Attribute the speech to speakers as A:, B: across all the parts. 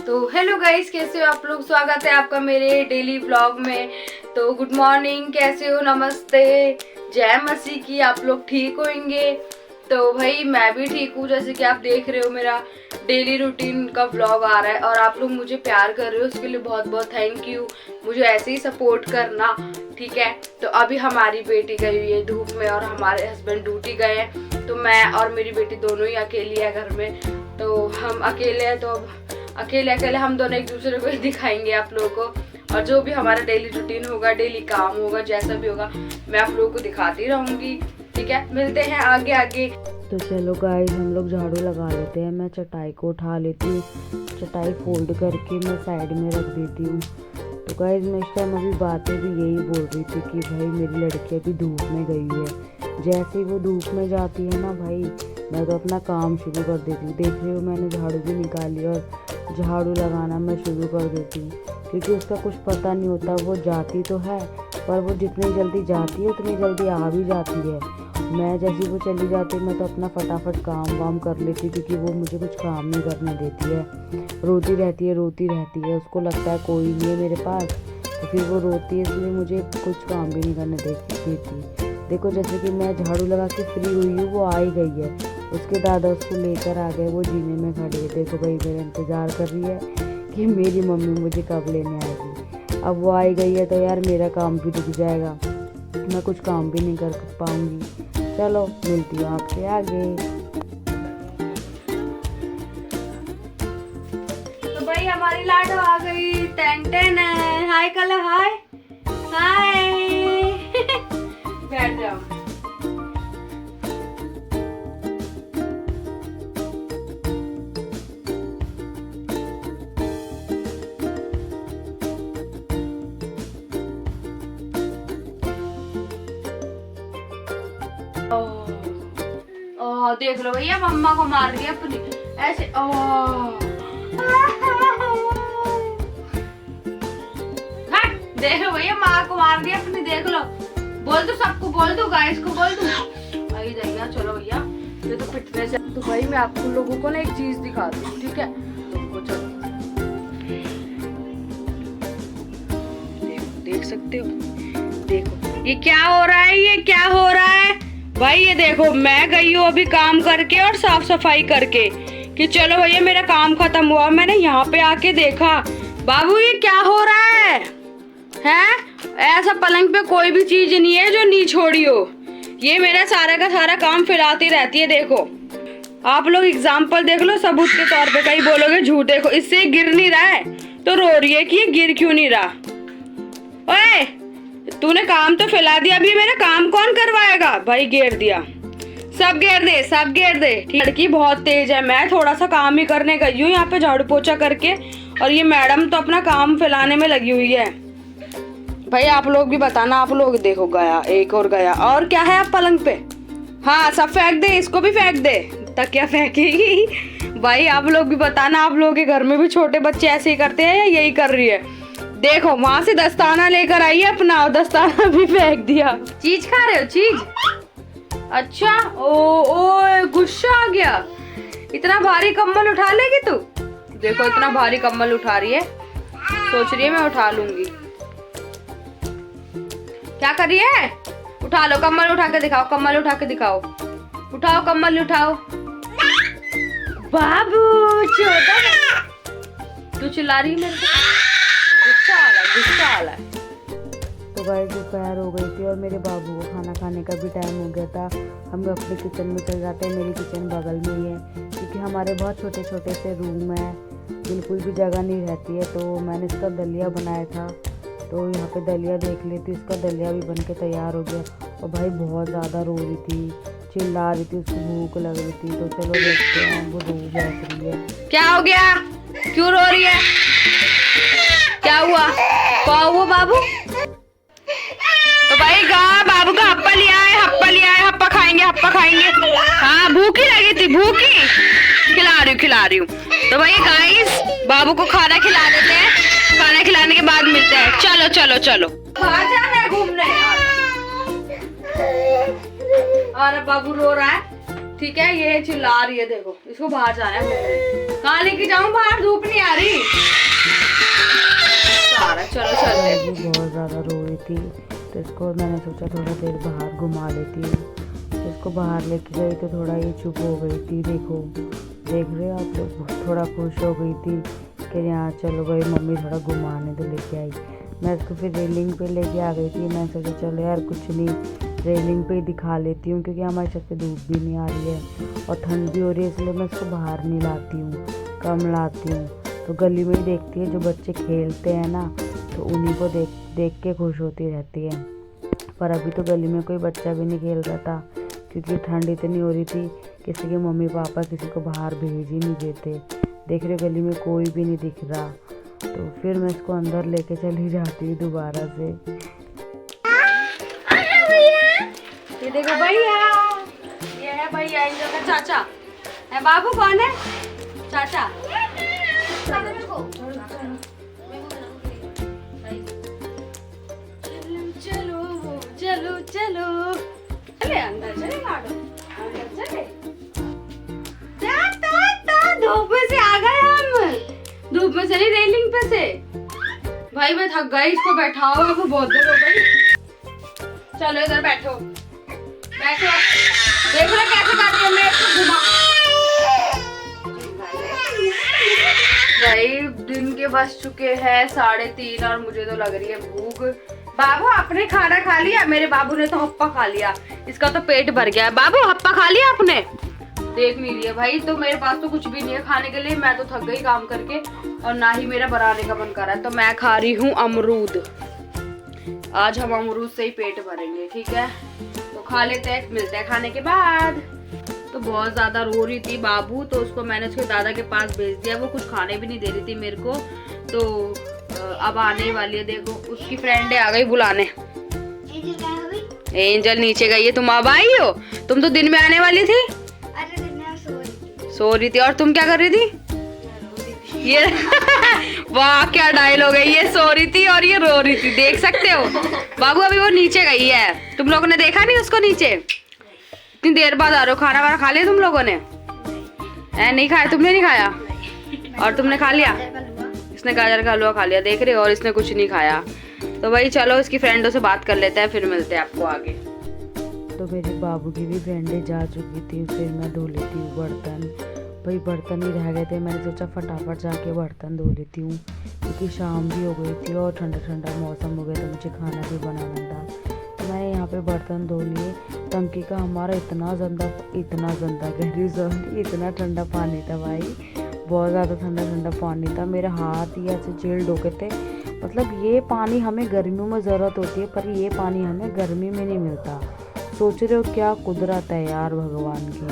A: तो hello guys, कैसे हो आप लोग। स्वागत है आपका मेरे डेली व्लॉग में। तो गुड मॉर्निंग, कैसे हो, नमस्ते, जय मसीह की। आप लोग ठीक होंगे। तो भाई मैं भी ठीक हूँ। जैसे कि आप देख रहे हो मेरा डेली रूटीन का व्लॉग आ रहा है और आप लोग मुझे प्यार कर रहे हो, उसके लिए बहुत बहुत थैंक यू। मुझे ऐसे ही सपोर्ट करना, ठीक है। तो अभी हमारी बेटी गई हुई है धूप में और हमारे हस्बैंड ड्यूटी गए हैं, तो मैं और मेरी बेटी दोनों ही अकेली है घर में। तो हम अकेले हैं, तो अब अकेले अकेले हम दोनों एक दूसरे को ही दिखाएंगे आप लोगों को। और जो भी हमारा डेली रूटीन होगा, डेली काम होगा, जैसा भी होगा मैं आप लोगों को दिखाती रहूंगी, ठीक है। मिलते हैं आगे आगे।
B: तो चलो गाइस, हम लोग झाड़ू लगा लेते हैं। मैं चटाई को उठा लेती हूँ, चटाई फोल्ड करके मैं साइड में रख देती हूँ। तो गाइस मैं इस टाइम अभी बातें भी यही बोल रही थी कि भाई मेरी लड़की अभी धूप में गई हुई है। जैसे ही वो धूप में जाती है ना भाई, मैं तो अपना काम शुरू कर देती हूँ। देख रही हूँ मैंने झाड़ू भी निकाली और झाड़ू लगाना मैं शुरू कर देती हूँ, क्योंकि उसका कुछ पता नहीं होता। वो जाती तो है, पर वो जितनी जल्दी जाती है उतनी जल्दी आ भी जाती है। मैं जैसी वो चली जाती मैं तो अपना फटाफट काम वाम कर लेती, क्योंकि वो मुझे कुछ काम नहीं करने देती है। रोती रहती है। उसको लगता है कोई नहीं है मेरे पास, तो फिर वो रोती है, इसलिए मुझे कुछ काम भी नहीं करने देती। देखो जैसे कि मैं झाड़ू लगा के फ्री हुई हूँ, वो आ ही गई है। उसके दादा उसको लेकर आ गए, वो जीने में खड़ी है। देखो भाई मेरा इंतज़ार कर रही है कि मेरी मम्मी मुझे कब लेने आएगी। अब वो आ ही गई है तो यार मेरा काम भी रुक जाएगा, मैं कुछ काम भी नहीं कर पाऊँगी। चलो मिलती हूँ आपसे आगे।
A: तो भाई हमारी लाडो आ गई। टेन टेन है। हाय कलो, हाय हाय। बैठ जाओ। देख लो भैया, मम्मा को मार रही है अपनी ऐसे। देख लो भैया, माँ को मार दिया अपनी। देख लो, बोल दो सबको, बोल दो गाइस को, बोल दो। आई जाइए, चलो भैया, ये तो फिटनेस है। तो भाई मैं आप लोगों को ना एक चीज दिखाती हूँ, ठीक है। तुमको चलो देख सकते हो। देखो ये क्या हो रहा है, ये क्या हो रहा है भाई। ये देखो, मैं गई हूँ अभी काम करके और साफ सफाई करके कि चलो भैया मेरा काम खत्म हुआ। मैंने यहाँ पे आके देखा, बाबू ये क्या हो रहा है? ऐसा पलंग पे कोई भी चीज नहीं है जो नहीं छोड़ी हो। ये मेरा सारा का सारा काम फैलाती रहती है। देखो आप लोग एग्जाम्पल देख लो सबूत के तौर पे, कहीं बोलोगे झूठ। देखो इससे गिर नहीं रहा है तो रो रही है कि ये गिर क्यों नहीं रहा। ओए तूने काम तो फैला दिया, अभी मेरा काम कौन करवाएगा? भाई घेर दिया, सब घेर दे। लड़की बहुत तेज है। मैं थोड़ा सा काम ही करने गई हूँ यहाँ पे झाड़ू पोछा करके, और ये मैडम तो अपना काम फैलाने में लगी हुई है। भाई आप लोग भी बताना। आप लोग देखो, गया एक और गया। और क्या है आप पलंग पे? हाँ सब फेंक दे, इसको भी फेंक दे, तकिया फेंकेगी। भाई आप लोग भी बताना, आप लोगों के घर में भी छोटे बच्चे ऐसे ही करते हैं या यही कर रही है? देखो वहां से दस्ताना लेकर आई है अपना, और दस्ताना भी फेंक दिया। चीज खा रहे हो? चीज? अच्छा। ओ गुस्सा आ गया। इतना भारी कम्बल उठा लेगी तू? देखो इतना भारी कम्बल उठा रही है, सोच रही है मैं उठा लूंगी। क्या कर रही है? उठा लो, कम्बल उठा के दिखाओ, कम्बल उठा के दिखाओ। उठाओ कम्बल, उठाओ। बाबू छोटा, तू चिल्ला रही है मेरे को? गुस्सा आ रहा है।
B: तो गाइस दोपहर हो गई थी और मेरे बाबू को खाना खाने का भी टाइम हो गया था। हम अपने किचन में चल जाते हैं। मेरी किचन बगल में ही है, क्योंकि हमारे बहुत छोटे छोटे से रूम है, बिल्कुल भी जगह नहीं रहती है। तो मैंने इसका दलिया बनाया था, तो यहाँ पे दलिया देख लेती। इसका दलिया भी बन के तैयार हो गया। और भाई बहुत ज़्यादा रो रही थी, चिल्ला रही थी, उसको भूख लग रही थी। तो चलो देखते हैं वो रो बैठ रही है।
A: क्या हो गया? क्यों रो रही है? क्या हुआ? क्या हुआ बाबू? तो भाई बाबू का हप्पा लिया है, हप्पा खाएंगे। हाँ भूखी लगी थी, भूखी। खिला रही हूँ। तो भाई गाइस बाबू को खाना खिला देते हैं, खाना खिलाने के बाद मिलते हैं। चलो बाहर जाना है घूमने। और बाबू रो रहा है, ठीक है। ये चिल्ला रही है, देखो इसको बाहर जाना है। कहाँ लेके जाऊँ? बाहर धूप नहीं आ रही।
B: थी, तो इसको मैंने सोचा थोड़ा देर बाहर घुमा लेती हूँ। तो इसको बाहर लेके गई तो थोड़ा ये चुप हो गई थी। देखो, देख रहे हो आप लोग, थोड़ा खुश हो गई थी कि यहाँ चलो भाई मम्मी थोड़ा घुमाने तो लेके आई। मैं इसको फिर रेलिंग पे लेके आ गई थी। मैं सोचा चलो यार कुछ नहीं, रेलिंग पे ही दिखा लेती हूँ, क्योंकि हमारी छत पे धूप भी नहीं आ रही है और ठंड भी हो रही है, इसलिए मैं इसको बाहर नहीं लाती हूँ, कम लाती हूँ। तो गली में ही देखती है, जो बच्चे खेलते हैं ना तो उन्हीं को देख के खुश होती रहती है। पर अभी तो गली में कोई बच्चा भी नहीं खेल रहा था, क्योंकि ठंड इतनी हो रही थी, किसी के मम्मी पापा किसी को बाहर भेज ही नहीं देते। देख रहे गली में कोई भी नहीं दिख रहा, तो फिर मैं इसको अंदर लेके चली जाती हूँ दोबारा से।
A: ये देखो भैया, ये है भैया एंजल का चाचा है। बाबू कौन है? चाचा। चलो चलो चलो, चले अंदर, चले लाडो, अंदर चले। धूप में से आ गए हम, धूप में से नहीं, रेलिंग पे से। भाई मैं थक गई, इसको बैठाओ, अब बहुत देर हो गई। चलो इधर बैठो, बैठो। देख रहे कैसे कर रही है, मैं इसको घुमा। भाई दिन के बज चुके हैं 3:30 और मुझे तो लग रही है भूख। बाबू आपने खाना खा लिया? मेरे बाबू ने तो हप्पा खा लिया, इसका तो पेट भर गया है। बाबू हप्पा खा लिया आपने? देख नहीं लिया भाई। तो मेरे पास तो कुछ भी नहीं है खाने के लिए, मैं तो थक गई काम करके और ना ही मेरा बनाने का मन कर रहा है। तो मैं खा रही हूँ अमरूद। आज हम अमरूद से ही पेट भरेंगे, ठीक है? तो खा लेते हैं, मिलते हैं खाने के बाद। तो बहुत ज्यादा रो रही थी बाबू, तो उसको मैंने उसके दादा के पास भेज दिया। वो कुछ खाने भी नहीं दे रही थी मेरे को, तो अब आने वाली है। देखो उसकी फ्रेंड आ गई बुलाने। एंजल नीचे गई है, तुम अब आई हो? तुम तो दिन में आने वाली थी। सो रही थी। और तुम क्या कर रही थी? ये वाह क्या डायलॉग है, ये सो रही थी और ये रो रही थी, देख सकते हो। बाबू अभी वो नीचे गई है, तुम लोगों ने देखा नहीं उसको नीचे? इतनी देर बाद आ रहे हो। खाना वाना खा लिया तुम लोगों ने? नहीं खाया? तुमने नहीं खाया? और तुमने खा लिया? इसने गाजर का हलवा खा लिया, देख रहे हो, और इसने कुछ नहीं खाया। तो भाई चलो इसकी फ्रेंडों से बात कर लेते हैं, फिर मिलते हैं आपको आगे।
B: तो मेरे बाबू की भी फ्रेंडें जा चुकी थी, फिर मैं धो लेती हूँ बर्तन। भाई बर्तन ही रह गए थे, मैंने सोचा फटाफट जाके बर्तन धो लेती हूँ, क्योंकि शाम भी हो गई थी और ठंडा ठंडा मौसम हो गया, तो मुझे खाना भी बनाना था। तो मैंने यहाँ पे बर्तन धो लिए। टंकी का हमारा इतना गंदा गहरी इतना ठंडा पानी था भाई, बहुत ज़्यादा ठंडा पानी था। मेरे हाथ ही ऐसे चिल्ड हो गए थे। मतलब ये पानी हमें गर्मियों में ज़रूरत होती है, पर ये पानी हमें गर्मी में नहीं मिलता। सोच रहे हो क्या कुदरत है यार भगवान की।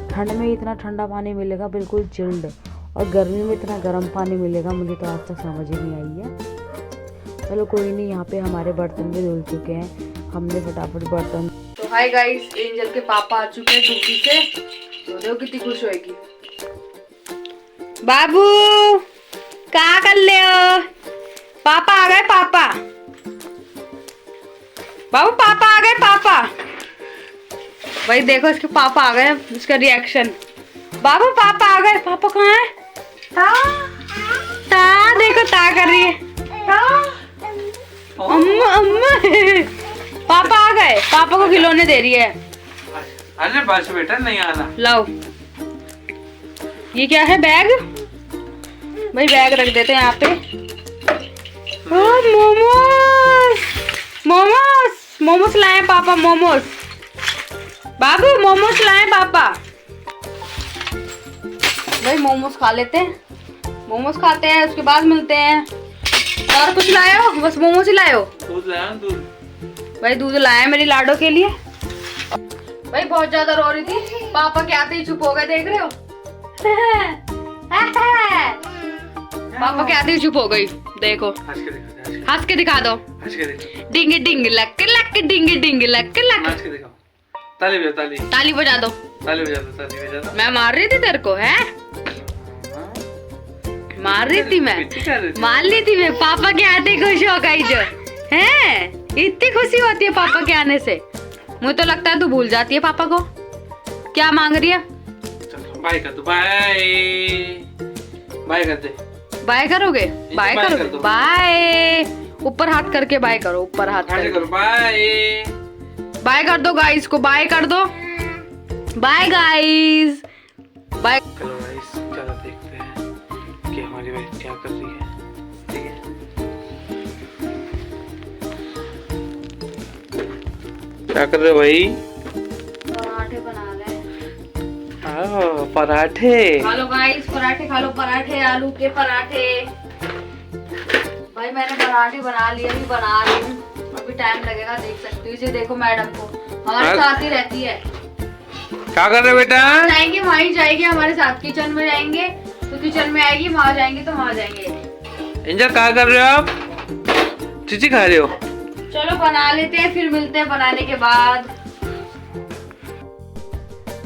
B: ठंड में इतना ठंडा पानी मिलेगा बिल्कुल चिल्ड, और गर्मी में इतना गर्म पानी मिलेगा, मुझे तो आज तक समझ ही नहीं आई है। चलो कोई नहीं, यहाँ पे हमारे बर्तन भी धुल चुके हैं, हमने फटाफट बर्तन।
A: तो हाय गाइस, एंजल के पापा आ चुके हैं ड्यूटी से, तो देखो कितनी खुश होएगी। बाबू क्या कर ले हो? पापा आ गए, पापा। बाबू पापा आ गए, पापा। भाई देखो इसके पापा आ गए, इसका रिएक्शन। बाबू पापा आ गए। पापा कहाँ है? ता देखो ता कर रही है। अम्मा अम्मा पापा आ गए, पापा को खिलौने दे रही है।
C: अरे बस बेटा नहीं आना।
A: लाओ, ये क्या है? बैग। भाई बैग रख देते हैं यहाँ पे। मोमोज मोमोज मोमोज लाए पापा, मोमोज। बाबू मोमोज लाए पापा। भाई मोमोज खा लेते हैं, मोमोज खाते हैं, उसके बाद मिलते हैं। और कुछ लाए हो? बस मोमोज ही लाए हो?
C: दूध लाया, दूध।
A: भाई दूध लाया मेरी लाडो के लिए। भाई बहुत ज्यादा रो रही थी, पापा के आते ही चुप हो गए, देख रहे हो? पापा के आते ही चुप हो गई, देखो। हंस के दिखा दो। डिंग डिंग लक लक डिंग डिंग लक लक।
C: ताली बजा, ताली
A: ताली बजा दो।
C: ताली बजा दो, ताली बजा दो।
A: मैं मार रही थी तेरे को, है? मार रही थी मैं, मार ली थी मैं। पापा के आते खुश हो गई जो है, इतनी खुशी होती है पापा के आने से। मुझे तो लगता है तू भूल जाती है पापा को। क्या मांग रही है?
C: बाय कर दो, बाय बाय कर दे।
A: बाय करोगे? बाय करोगे? बाय। ऊपर हाथ करके बाय करो, ऊपर हाथ
C: ऐसे
A: करके
C: करो बाय।
A: बाय कर दो गाइस को, बाय कर दो, बाय गाइस, बाय।
C: चलो गाइस, चलो देखते हैं कि हमारी वाइफ क्या कर रही है। ठीक है, क्या कर रहे हो भाई?
A: पराठे बना रहे हैं।
C: पराठे।
A: खा लो गाइस, पराठे खा लो, पराठे, आलू के पराठे। भाई मैंने पराठे बना लिए, अभी बना रही हूँ, अभी टाइम लगेगा, देख सकते हो। इसे देखो मैडम को, हमारे साथ ही रहती है।
C: क्या कर रहे हो बेटा?
A: जाएंगे वहीं जाएंगे, हमारे साथ किचन में जाएंगे, तो किचन में आएगी, वहाँ जाएंगे तो वहाँ जाएंगे।
C: इंजा क्या कर रहे हो आप? चीची खा रहे हो?
A: चलो बना लेते हैं, फिर मिलते हैं बनाने के बाद।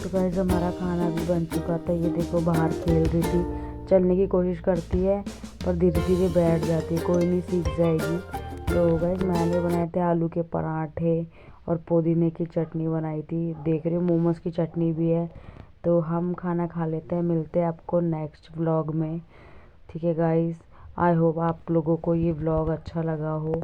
B: तो गाइस हमारा खाना भी बन चुका था। ये देखो बाहर खेल रही थी, चलने की कोशिश करती है पर धीरे धीरे बैठ जाती है, कोई नहीं सीख जाएगी। तो गाइस मैंने बनाए थे आलू के पराठे और पुदीने की चटनी बनाई थी। देख रहे हो मोमोज की चटनी भी है। तो हम खाना खा लेते हैं, मिलते हैं आपको नेक्स्ट व्लॉग में। ठीक है गाइस, आई होप आप लोगों को ये व्लॉग अच्छा लगा हो।